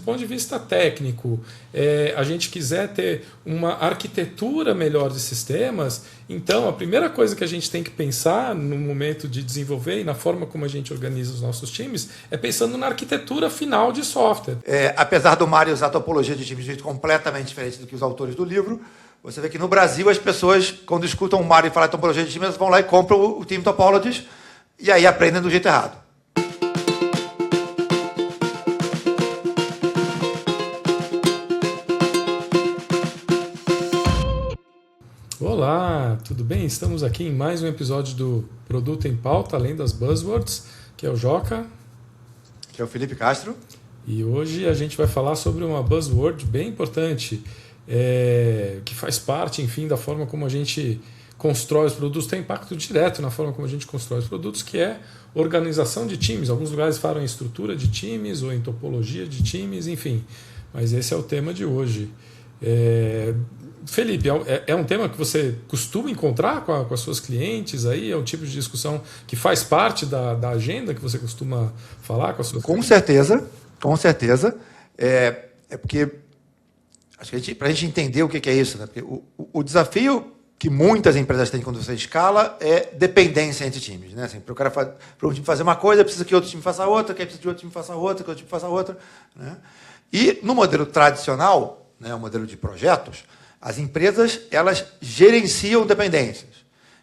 ponto de vista técnico, a gente quiser ter uma arquitetura melhor de sistemas, então a primeira coisa que a gente tem que pensar no momento de desenvolver e na forma como a gente organiza os nossos times é pensando na arquitetura final de software. Apesar do Mário usar a topologia de times de jeito completamente diferente do que os autores do livro, você vê que no Brasil as pessoas, quando escutam o Mário falar de topologia de times, elas vão lá e compram o Team Topologies e aí aprendem do jeito errado. Olá, tudo bem? Estamos aqui em mais um episódio do Produto em Pauta, além das buzzwords, que é o Joca. Que é o Felipe Castro. E hoje a gente vai falar sobre uma buzzword bem importante, que faz parte, enfim, da forma como a gente constrói os produtos, tem impacto direto na forma como a gente constrói os produtos, que é organização de times. Alguns lugares falam em estrutura de times ou em topologia de times, enfim. Mas esse é o tema de hoje. Felipe, é um tema que você costuma encontrar com as suas clientes aí? É um tipo de discussão que faz parte da agenda que você costuma falar com as suas clientes? Com certeza. É porque, acho que para a gente entender o que é isso, né? Porque o desafio que muitas empresas têm quando você escala é dependência entre times, né? Assim, para um time fazer uma coisa, precisa que outro time faça outra, que precisa que outro time faça outra, que outro time faça outra, né? E no modelo tradicional, né, o modelo de projetos, as empresas, elas gerenciam dependências.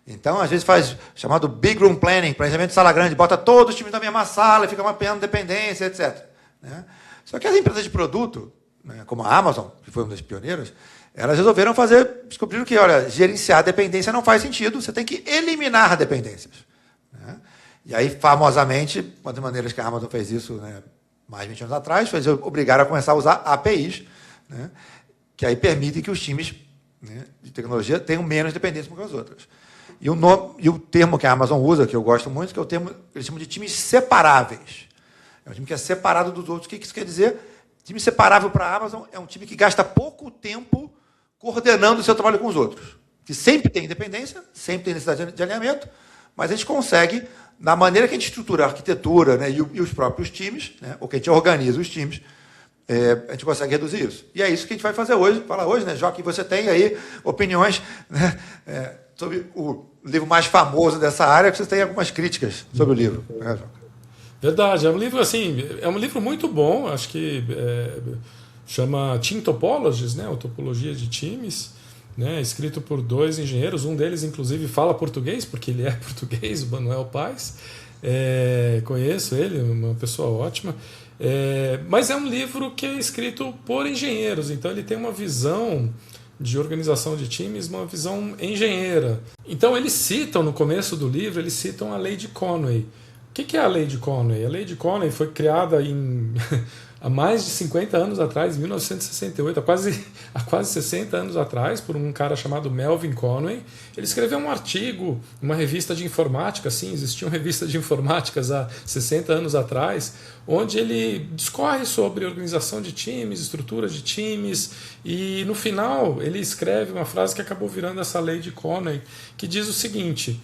Então, às vezes faz chamado Big Room Planning, planejamento de sala grande, bota todos os times na mesma sala e fica mapeando dependência, etc. Né? Só que as empresas de produto, né, como a Amazon, que foi uma das pioneiras, elas resolveram descobriram que, olha, gerenciar dependência não faz sentido, você tem que eliminar dependências. Né? E aí, famosamente, uma das maneiras que a Amazon fez isso, né, mais de 20 anos atrás, foi obrigar a começar a usar APIs, né, que aí permitem que os times, né, de tecnologia tenham menos dependência umas com as outras. E o termo que a Amazon usa, que eu gosto muito, que é o termo que eles chamam de times separáveis. É um time que é separado dos outros. O que isso quer dizer? Time separável para a Amazon é um time que gasta pouco tempo coordenando o seu trabalho com os outros. Que sempre tem independência, sempre tem necessidade de alinhamento, mas a gente consegue, na maneira que a gente estrutura a arquitetura, né, e os próprios times, né, ou que a gente organiza os times, a gente consegue reduzir isso. E é isso que a gente vai fazer hoje, falar hoje, né, Joca, que você tem aí opiniões, né, sobre o livro mais famoso dessa área, que você tem algumas críticas sobre o livro, né, Joca? Verdade, é um livro assim, é um livro muito bom, acho que chama Team Topologies, né, ou Topologia de Times, né, escrito por dois engenheiros, um deles inclusive fala português, porque ele é português, o Manuel Paes, conheço ele, uma pessoa ótima. Mas é um livro que é escrito por engenheiros, então ele tem uma visão de organização de times, uma visão engenheira. Então eles citam, no começo do livro, eles citam a lei de Conway. O que é a lei de Conway? A lei de Conway foi criada há mais de 50 anos atrás, em 1968, há quase 60 anos atrás, por um cara chamado Melvin Conway. Ele escreveu um artigo, uma revista de informática, sim, existiam revistas de informáticas há 60 anos atrás, onde ele discorre sobre organização de times, estrutura de times, e no final ele escreve uma frase que acabou virando essa lei de Conway, que diz o seguinte: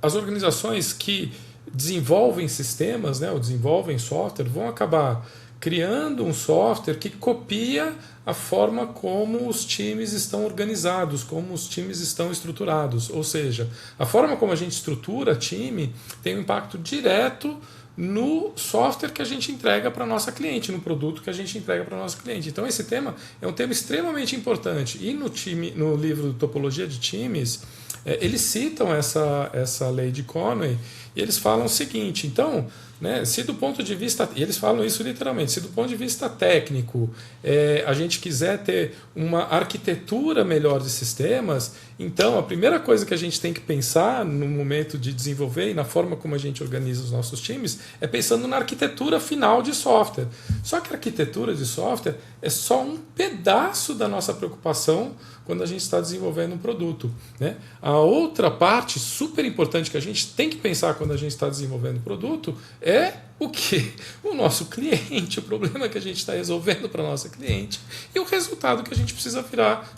as organizações que desenvolvem sistemas, né, ou desenvolvem software, vão acabar criando um software que copia a forma como os times estão organizados, como os times estão estruturados. Ou seja, a forma como a gente estrutura time tem um impacto direto no software que a gente entrega para a nossa cliente, no produto que a gente entrega para a nossa cliente. Então esse tema é um tema extremamente importante. E no livro Topologia de Times, eles citam essa lei de Conway e eles falam o seguinte: então, né, se do ponto de vista, e eles falam isso literalmente, se do ponto de vista técnico a gente quiser ter uma arquitetura melhor de sistemas, então a primeira coisa que a gente tem que pensar no momento de desenvolver e na forma como a gente organiza os nossos times é pensando na arquitetura final de software. Só que a arquitetura de software é só um pedaço da nossa preocupação quando a gente está desenvolvendo um produto, né? A outra parte super importante que a gente tem que pensar quando a gente está desenvolvendo um produto é o quê? O nosso cliente, o problema que a gente está resolvendo para a nossa cliente e o resultado que a gente precisa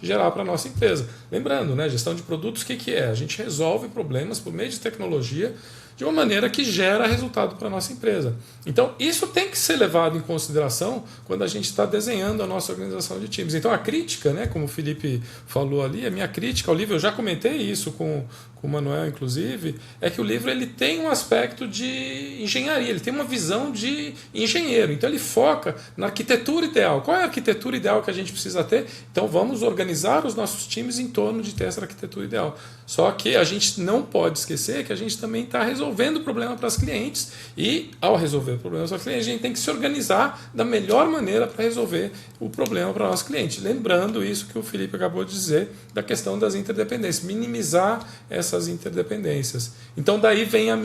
gerar para a nossa empresa. Lembrando, né, gestão de produtos, o que é? A gente resolve problemas por meio de tecnologia de uma maneira que gera resultado para a nossa empresa. Então, isso tem que ser levado em consideração quando a gente está desenhando a nossa organização de times. Então, a crítica, né, como o Felipe falou ali, a minha crítica ao livro, eu já comentei isso com o Manuel, inclusive, é que o livro ele tem um aspecto de engenharia, ele tem uma visão de engenheiro. Então, ele foca na arquitetura ideal. Qual é a arquitetura ideal que a gente precisa ter? Então, vamos organizar os nossos times em torno de ter essa arquitetura ideal. Só que a gente não pode esquecer que a gente também está resolvendo o problema para os clientes e, ao resolver o problema para os clientes, a gente tem que se organizar da melhor maneira para resolver o problema para o nosso cliente. Lembrando isso que o Felipe acabou de dizer da questão das interdependências, minimizar essas interdependências. Então, daí vem a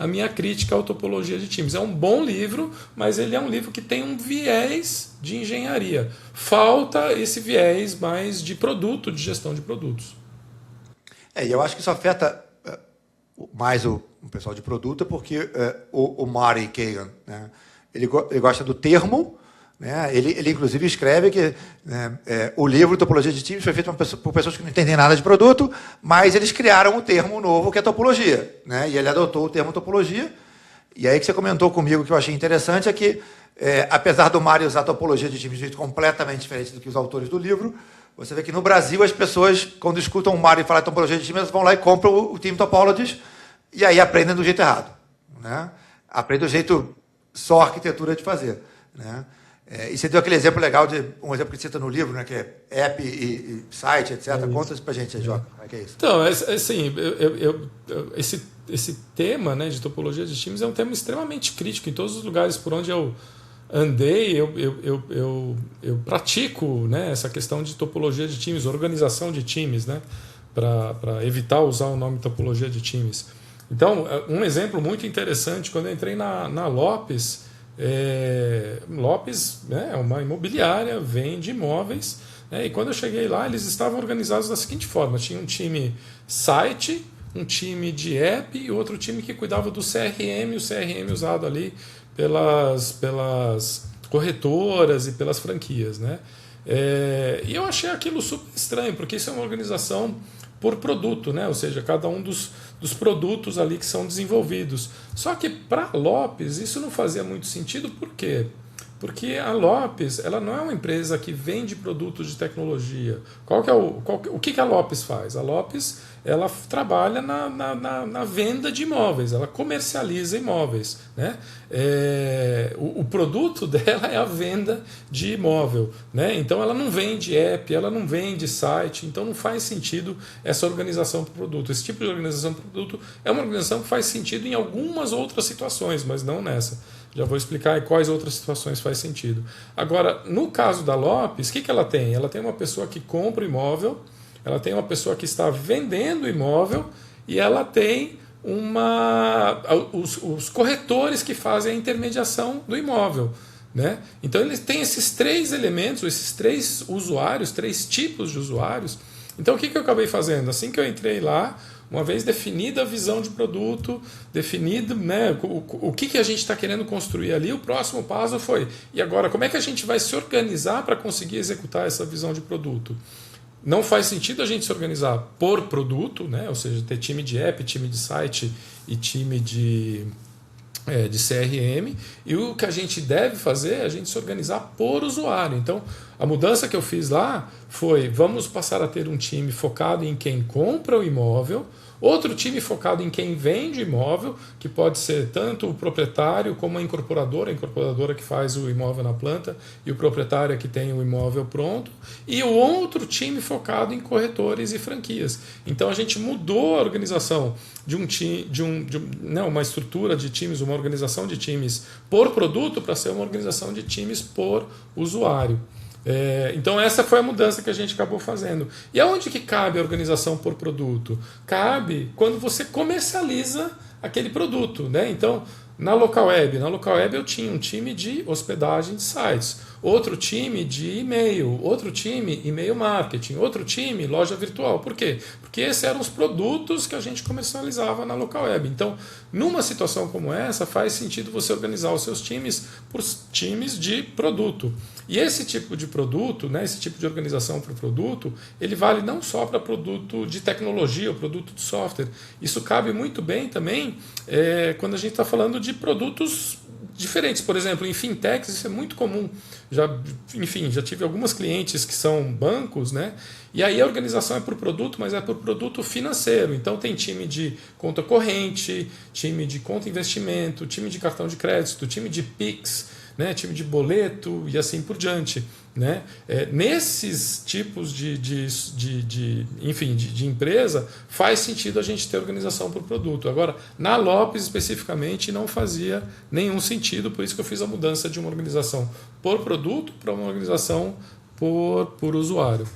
minha crítica à topologia de times. É um bom livro, mas ele é um livro que tem um viés de engenharia. Falta esse viés mais de produto, de gestão de produtos. E eu acho que isso afeta mais o pessoal de produto, porque o Marty Cagan, né, ele gosta do termo, né, ele inclusive escreve que o livro Topologia de Times foi feito por pessoas que não entendem nada de produto, mas eles criaram um termo novo que é topologia, né, e ele adotou o termo topologia. E aí que você comentou comigo que eu achei interessante é que, apesar do Marty usar topologia de times de jeito completamente diferente do que os autores do livro, você vê que no Brasil as pessoas, quando escutam o Mário falar de topologia de time, elas vão lá e compram o Team Topologies e aí aprendem do jeito errado, né? Aprendem do jeito só arquitetura de fazer, né? E você deu aquele exemplo legal, um exemplo que cita no livro, né, que é app e site, etc. Conta isso pra gente, Jota, como é que é isso? Então, assim, esse tema, né, de topologia de times é um tema extremamente crítico em todos os lugares por onde eu andei, eu pratico, né, essa questão de topologia de times, organização de times, né, para evitar usar o nome topologia de times. Então, um exemplo muito interessante, quando eu entrei na Lopes, Lopes, né, é uma imobiliária, vende imóveis, né, e quando eu cheguei lá, eles estavam organizados da seguinte forma: tinha um time site, um time de app e outro time que cuidava do CRM, o CRM usado ali pelas corretoras e pelas franquias, né? E eu achei aquilo super estranho, porque isso é uma organização por produto, né? Ou seja, cada um dos produtos ali que são desenvolvidos. Só que para a Lopes isso não fazia muito sentido, por quê? Porque a Lopes, ela não é uma empresa que vende produtos de tecnologia. O que a Lopes faz? A Lopes, ela trabalha na venda de imóveis, ela comercializa imóveis, né? O produto dela é a venda de imóvel, né? Então ela não vende app, ela não vende site, então não faz sentido essa organização para o produto. Esse tipo de organização para o produto é uma organização que faz sentido em algumas outras situações, mas não nessa. Já vou explicar em quais outras situações faz sentido. Agora, no caso da Lopes, o que ela tem? Ela tem uma pessoa que compra imóvel, ela tem uma pessoa que está vendendo imóvel e ela tem os corretores que fazem a intermediação do imóvel, né? Então, eles têm esses três elementos, esses três usuários, três tipos de usuários. Então, o que eu acabei fazendo? Assim que eu entrei lá, uma vez definida a visão de produto, definido, né, o que a gente está querendo construir ali, o próximo passo foi: e agora, como é que a gente vai se organizar para conseguir executar essa visão de produto? Não faz sentido a gente se organizar por produto, né, ou seja, ter time de app, time de site e time de CRM, e o que a gente deve fazer é a gente se organizar por usuário. Então, a mudança que eu fiz lá foi: vamos passar a ter um time focado em quem compra o imóvel, outro time focado em quem vende imóvel, que pode ser tanto o proprietário como a incorporadora que faz o imóvel na planta e o proprietário que tem o imóvel pronto, e o outro time focado em corretores e franquias. Então a gente mudou a organização de uma estrutura de times, uma organização de times por produto para ser uma organização de times por usuário. Então essa foi a mudança que a gente acabou fazendo. E aonde que cabe a organização por produto? Cabe quando você comercializa aquele produto, né? Então, na Local Web eu tinha um time de hospedagem de sites, outro time de e-mail, outro time e-mail marketing, outro time loja virtual. Por quê? Porque esses eram os produtos que a gente comercializava na Local Web. Então, numa situação como essa, faz sentido você organizar os seus times por times de produto. E esse tipo de produto, né, esse tipo de organização para o produto, ele vale não só para produto de tecnologia ou produto de software. Isso cabe muito bem também quando a gente está falando de produtos diferentes. Por exemplo, em fintechs isso é muito comum. Já tive algumas clientes que são bancos, né? E aí a organização é por produto, mas é por produto financeiro. Então tem time de conta corrente, time de conta investimento, time de cartão de crédito, time de Pix, né? Time de boleto e assim por diante. Né? Nesses tipos de empresa faz sentido a gente ter organização por produto. Agora, na Lopes especificamente não fazia nenhum sentido, por isso que eu fiz a mudança de uma organização por produto para uma organização por usuário.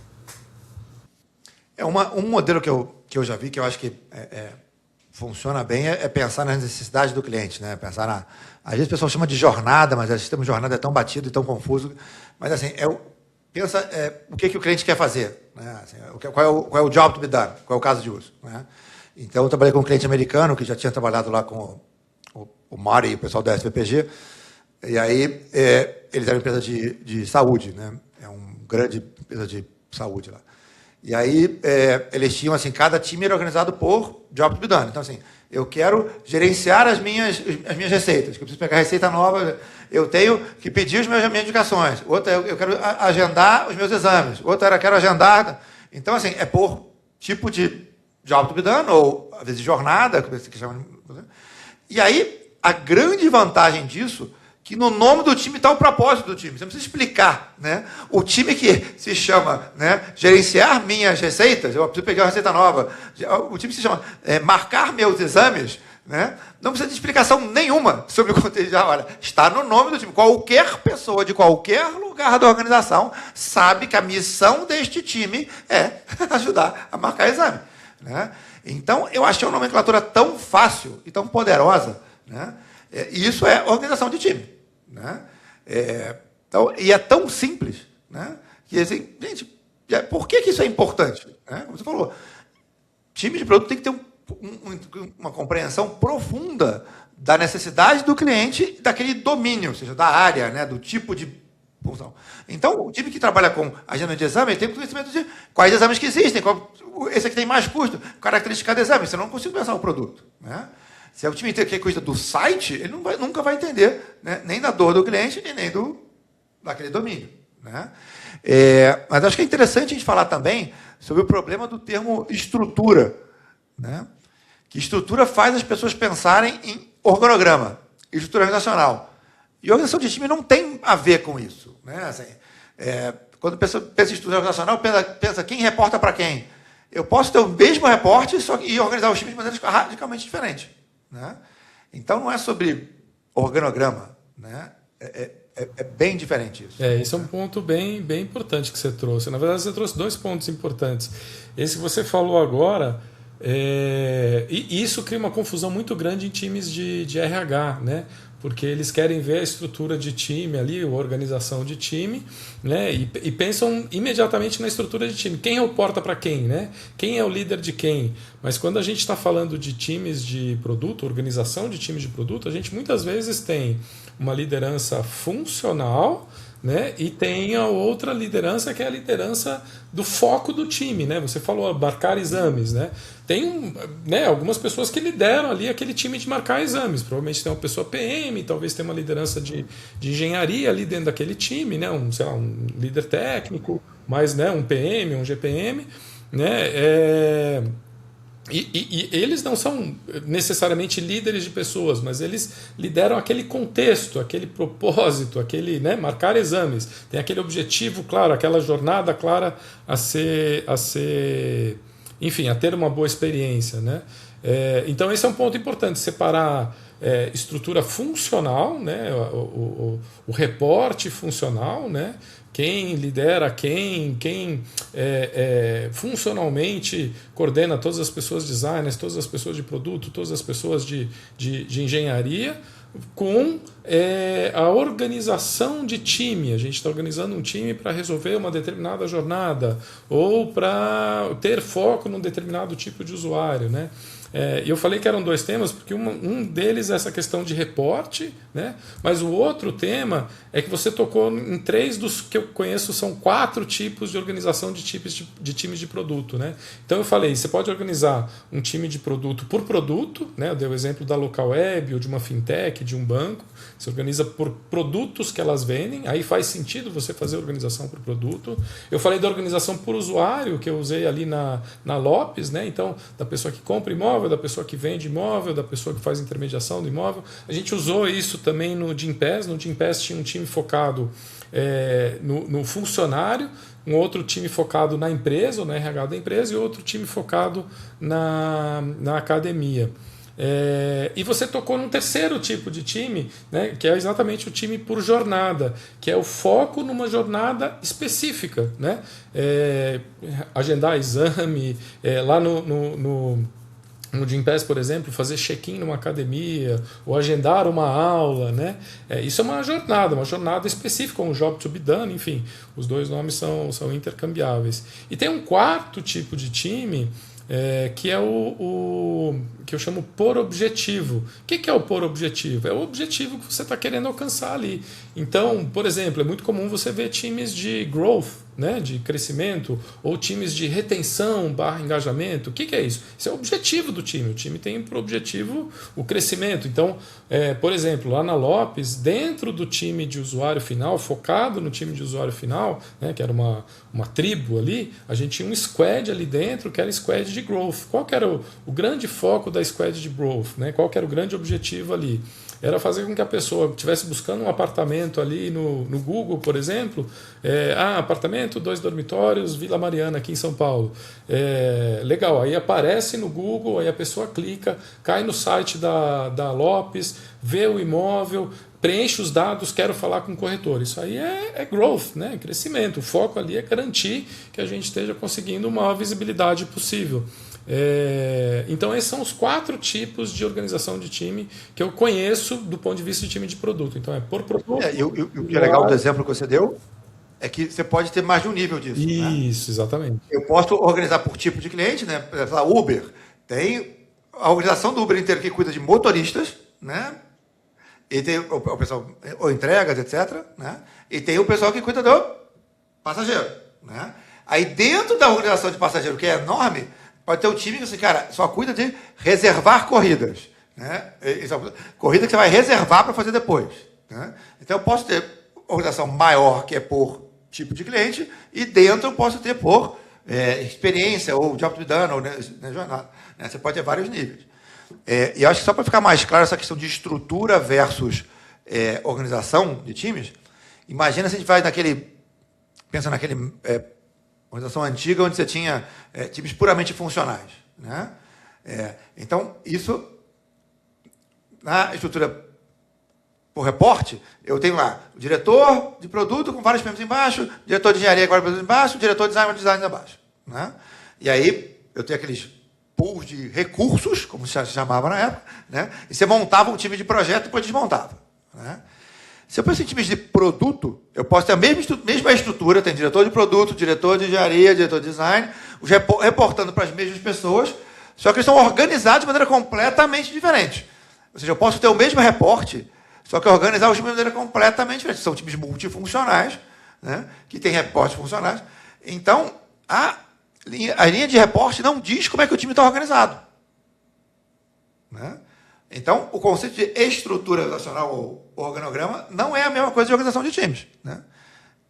Um modelo que eu já vi, que eu acho que funciona bem, é pensar nas necessidades do cliente. Né? Às vezes o pessoal chama de jornada, mas o sistema de jornada é tão batido e tão confuso. Mas assim, pensa o que o cliente quer fazer. Né? Assim, qual é o job to be done, qual é o caso de uso. Né? Então, eu trabalhei com um cliente americano, que já tinha trabalhado lá com o Mari e o pessoal da SVPG, e aí eles eram uma empresa de saúde, né? É uma grande empresa de saúde lá. E aí eles tinham, assim, cada time era organizado por job to be done. Então, assim, eu quero gerenciar as minhas receitas, que eu preciso pegar receita nova, eu tenho que pedir as minhas indicações. Outra, eu quero agendar os meus exames. Outra, eu quero agendar... Então, assim, é por tipo de job to be done, ou, às vezes, jornada, que chama... E aí, a grande vantagem disso, que no nome do time está o propósito do time. Você não precisa explicar. Né? O time que se chama, né, gerenciar minhas receitas, eu preciso pegar uma receita nova. O time que se chama marcar meus exames, né, não precisa de explicação nenhuma sobre o contexto. Olha, está no nome do time. Qualquer pessoa de qualquer lugar da organização sabe que a missão deste time é ajudar a marcar exame. Né? Então, eu achei uma nomenclatura tão fácil e tão poderosa. Né? E isso é organização de time. Né? Então, e é tão simples, né? Que assim, gente, por que isso é importante? Né? Como você falou, time de produto tem que ter uma compreensão profunda da necessidade do cliente, daquele domínio, ou seja, da área, né? Do tipo de função. Então, o time que trabalha com agenda de exame tem conhecimento de quais exames que existem, esse aqui tem mais custo, característica de exame, senão eu não consigo pensar o produto. Né? Se é o time inteiro que cuida do site, ele nunca vai entender, né? Nem da dor do cliente e nem daquele domínio. Né? Mas acho que é interessante a gente falar também sobre o problema do termo estrutura. Né? Que estrutura faz as pessoas pensarem em organograma, estrutura organizacional. E organização de time não tem a ver com isso. Né? Assim, quando pensa em estrutura organizacional, pensa quem reporta para quem. Eu posso ter o mesmo reporte e organizar os times de maneira radicalmente diferente. Né? Então, não é sobre organograma. Né? É bem diferente isso. Esse é um ponto bem importante que você trouxe. Na verdade, você trouxe 2 pontos importantes. Esse que você falou agora, e isso cria uma confusão muito grande em times de RH, né? Porque eles querem ver a estrutura de time ali, a organização de time, né? E pensam imediatamente na estrutura de time. Quem reporta para quem, né? Quem é o líder de quem? Mas quando a gente está falando de times de produto, organização de times de produto, a gente muitas vezes tem uma liderança funcional, né? E tem a outra liderança que é a liderança do foco do time, né? Você falou marcar exames, né? Tem algumas pessoas que lideram ali aquele time de marcar exames. Provavelmente tem uma pessoa PM, talvez tenha uma liderança de engenharia ali dentro daquele time, né? Um líder técnico, mas, né, um PM, um GPM, né? E eles não são necessariamente líderes de pessoas, mas eles lideram aquele contexto, aquele propósito, aquele, né, marcar exames. Tem aquele objetivo claro, aquela jornada clara enfim, a ter uma boa experiência. Né? Então esse é um ponto importante, separar estrutura funcional, né, o reporte funcional, né, quem lidera quem funcionalmente coordena todas as pessoas designers, todas as pessoas de produto, todas as pessoas de engenharia, com a organização de time. A gente está organizando um time para resolver uma determinada jornada ou para ter foco num determinado tipo de usuário. Né? eu falei que eram 2 temas, porque um deles é essa questão de reporte, né? Mas o outro tema é que você tocou em 3 dos que eu conheço, são 4 tipos de organização de times de produto, né? Então eu falei, você pode organizar um time de produto por produto, né? Eu dei o exemplo da local web, ou de uma fintech, de um banco. Você organiza por produtos que elas vendem, aí faz sentido você fazer a organização por produto. Eu falei da organização por usuário, que eu usei ali na Lopes, né? Então, da pessoa que compra imóvel, da pessoa que vende imóvel, da pessoa que faz intermediação do imóvel. A gente usou isso também no Gympass. No Gympass tinha um time focado no funcionário, um outro time focado na empresa, ou na RH da empresa, e outro time focado na academia. E você tocou num terceiro tipo de time, né, que é exatamente o time por jornada, que é o foco numa jornada específica, né? Agendar exame, lá no Gympass, por exemplo, fazer check-in numa academia ou agendar uma aula, né? Isso é uma jornada específica, um job to be done, enfim, os 2 nomes são intercambiáveis. E tem um quarto tipo de time, que é o que eu chamo por objetivo. O que é o por objetivo? É o objetivo que você está querendo alcançar ali. Então, por exemplo, é muito comum você ver times de growth, né, de crescimento, ou times de retenção / engajamento. O que é isso? Isso é o objetivo do time. O time tem por objetivo o crescimento. Então, por exemplo, lá na Lopes, dentro do time de usuário final, focado no time de usuário final, né, que era uma tribo ali, a gente tinha um squad ali dentro, que era squad de growth. Qual que era o grande foco da squad de growth, né? Qual que era o grande objetivo ali? Era fazer com que a pessoa estivesse buscando um apartamento ali no Google, por exemplo. Apartamento, 2 dormitórios, Vila Mariana, aqui em São Paulo. Legal, aí aparece no Google, aí a pessoa clica, cai no site da Lopes, vê o imóvel, preenche os dados, quero falar com o corretor. Isso aí é growth, né? Crescimento. O foco ali é garantir que a gente esteja conseguindo uma maior visibilidade possível. Então esses são os 4 tipos de organização de time que eu conheço do ponto de vista de time de produto. Então por produto. E o que é legal do exemplo que você deu é que você pode ter mais de um nível disso. Isso, né? Exatamente. Eu posso organizar por tipo de cliente, né? Por exemplo, a Uber tem a organização do Uber inteiro que cuida de motoristas, né? E tem o pessoal, ou entregas, etc., né? E tem o pessoal que cuida do passageiro, né? Aí dentro da organização de passageiro, que é enorme, pode ter um time que você, cara, só cuida de reservar corridas, né? Corrida que você vai reservar para fazer depois, né? Então eu posso ter organização maior, que é por tipo de cliente, e dentro eu posso ter por experiência, ou job to be done, ou jornada, né? Você pode ter vários níveis. E eu acho que só para ficar mais claro essa questão de estrutura versus organização de times, imagina se a gente vai pensa naquele organização antiga onde você tinha times puramente funcionais, né? Então, isso, na estrutura por reporte, eu tenho lá o diretor de produto com vários PMs embaixo, diretor de engenharia com vários PMs embaixo, diretor de design abaixo, né? E aí, eu tenho aqueles pools de recursos, como se chamava na época, né? E você montava um time de projeto e depois desmontava, né? Se eu penso em times de produto, eu posso ter a mesma estrutura, tem diretor de produto, diretor de engenharia, diretor de design, reportando para as mesmas pessoas, só que eles estão organizados de maneira completamente diferente. Ou seja, eu posso ter o mesmo reporte, só que organizar os times de maneira completamente diferente. São times multifuncionais, né, que têm reportes funcionais. Então, a linha de reporte não diz como é que o time está organizado, né? Então, o conceito de estrutura organizacional ou organograma não é a mesma coisa de organização de times, né?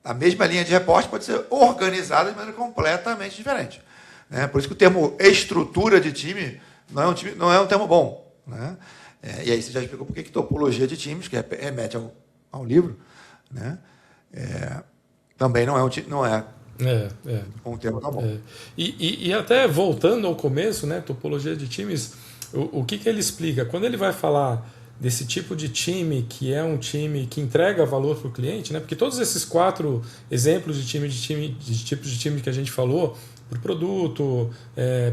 A mesma linha de reporte pode ser organizada de maneira completamente diferente, né? Por isso que o termo estrutura de time não é um termo bom, né? E aí você já explicou por que topologia de times, que remete ao livro, né? Também não é um termo tão bom. E até voltando ao começo, né, topologia de times, o que ele explica? Quando ele vai falar desse tipo de time, que é um time que entrega valor para o cliente, né? Porque todos esses 4 exemplos de tipos de time que a gente falou, por produto,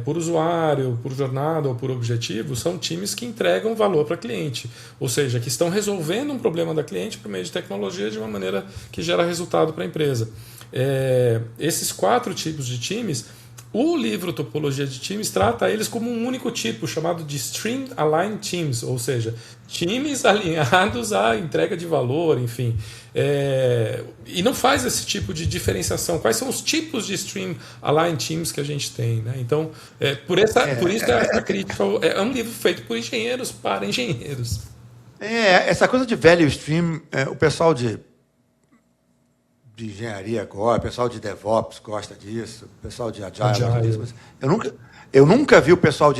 por usuário, por jornada ou por objetivo, são times que entregam valor para cliente. Ou seja, que estão resolvendo um problema da cliente por meio de tecnologia de uma maneira que gera resultado para a empresa. Esses 4 tipos de times, O livro Topologia de Times trata eles como um único tipo, chamado de Stream Aligned Teams, ou seja, times alinhados à entrega de valor, enfim. E não faz esse tipo de diferenciação. Quais são os tipos de Stream Aligned Teams que a gente tem? Né? Então, por isso a crítica. É um livro feito por engenheiros para engenheiros. Essa coisa de value stream, o pessoal de engenharia gosta, o pessoal de DevOps gosta disso, o pessoal de Agile gosta disso. Mas eu nunca vi o pessoal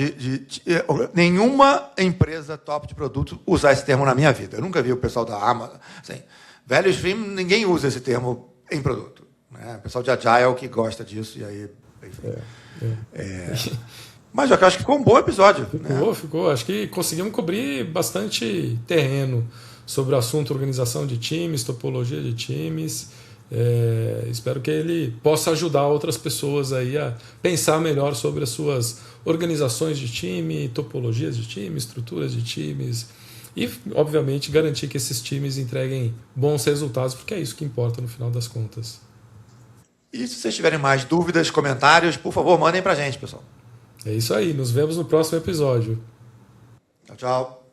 nenhuma empresa top de produto usar esse termo na minha vida. Eu nunca vi o pessoal da Amazon. Assim, value stream, ninguém usa esse termo em produto. Né? O pessoal de Agile que gosta disso, e aí. Enfim. Mas eu acho que ficou um bom episódio. Ficou. Acho que conseguimos cobrir bastante terreno sobre o assunto organização de times, topologia de times. Espero que ele possa ajudar outras pessoas aí a pensar melhor sobre as suas organizações de time, topologias de time, estruturas de times e, obviamente, garantir que esses times entreguem bons resultados, porque é isso que importa no final das contas. E se vocês tiverem mais dúvidas, comentários, por favor, mandem pra gente, pessoal. É isso aí, nos vemos no próximo episódio. Tchau, tchau.